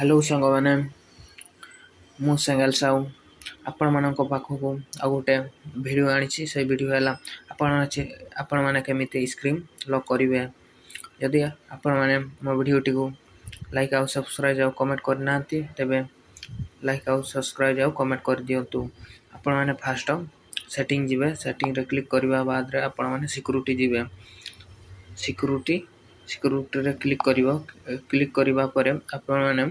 Hello सांग मैंने मु सेंगल साहू आपण मानक पाखक आ गोटे भिड आनी से भिड है आपण मैंने केमी स्क्रीन लॉक करेंगे जदि आपण मैंने मो भिडी को लाइक आउ सब्सक्राइब आउ कमेंट करना तेबे लाइक आउ सब्सक्राइब आउ कमेंट कर दिंतु। आपण मैंने फास्ट सेटिंग जीवे सेटिंग रे क्लिक करबा बाद रे आपण मैंने सिक्योरिटी जीवे सिक्योरिटी रे क्लिक करबा परे आपण मैंने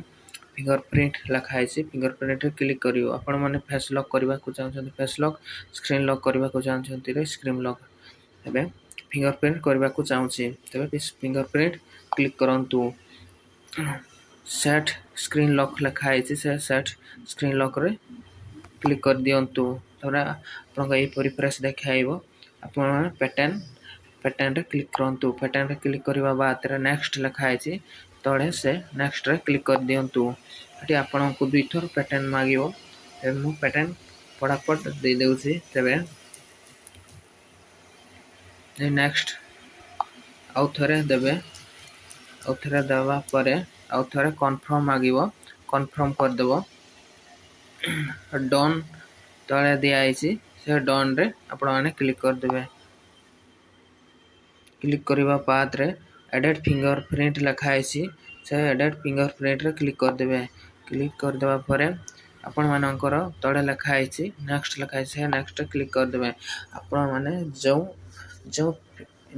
फिंगरप्रिंट लिखाई फिंगरप्रिंट रे क्लिक करियो। आपण माने फेस लॉक करबा को चाहछन फेस लॉक स्क्रीन लॉक करबा को चाहछन रे स्क्रीन लॉक एबे फिंगरप्रिंट करबा को चाहछि तबे फिंगरप्रिंट क्लिक करंतु। सेट स्क्रीन लॉक लिखाई से सेट स्क्रीन लॉक रे क्लिक कर दियंतु तबरा आपन ए परिफ्रेश देखाइबो। आपण माने पैटर्न रे क्लिक करंतु पैटर्न रे क्लिक करबा बाद रे नेक्स्ट लिखाई तळे से नेक्स्ट रे क्लिक कर दियंतु। एटी आपण को दुई थर पैटर्न मागियो मु पैटर्न फटाफट दे देउछि तबे नेक्स्ट आउ थरे देबे आउ थरे देबा परे आउ थरे कन्फर्म मागियो कन्फर्म कर देबो। डन तळे दिया आइछि से डन रे आपण माने क्लिक कर देबे। क्लिक करबा बाद रे एडिट फिंगरप्रिंट लिखा आइछि से एडिट फिंगरप्रिंट रे क्लिक कर देबे। क्लिक कर देबा परे आपण मानकर तळे लिखा आइछि नेक्स्ट लिखा आइछि नेक्स्ट क्लिक कर देबे। आपण माने जो जो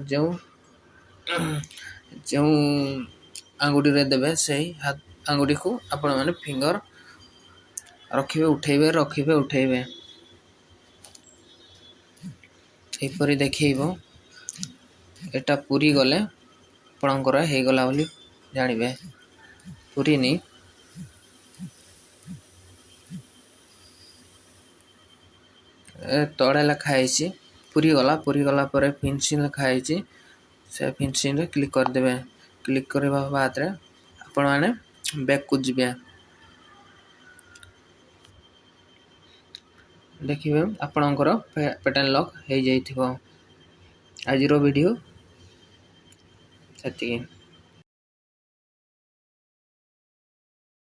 जो जो आंगुठी रे देबे सही आंगुठी को आपण माने फिंगर रखिबे उठेबे एपरि देखैबो। एटा पूरी गले आपणकर हे गला बोली जानिबे पूरी नी तळे लिखा आइछि पूरी गला परे फिनिशिंग लिखा आइछि से फिनिशिंग रे क्लिक कर देबे। क्लिक करबा बाद रे आपण माने बैक को जिबे देखिबे आपणकर पैटर्न लॉक हे जाइथिबो। आजिरो वीडियो सेतिके।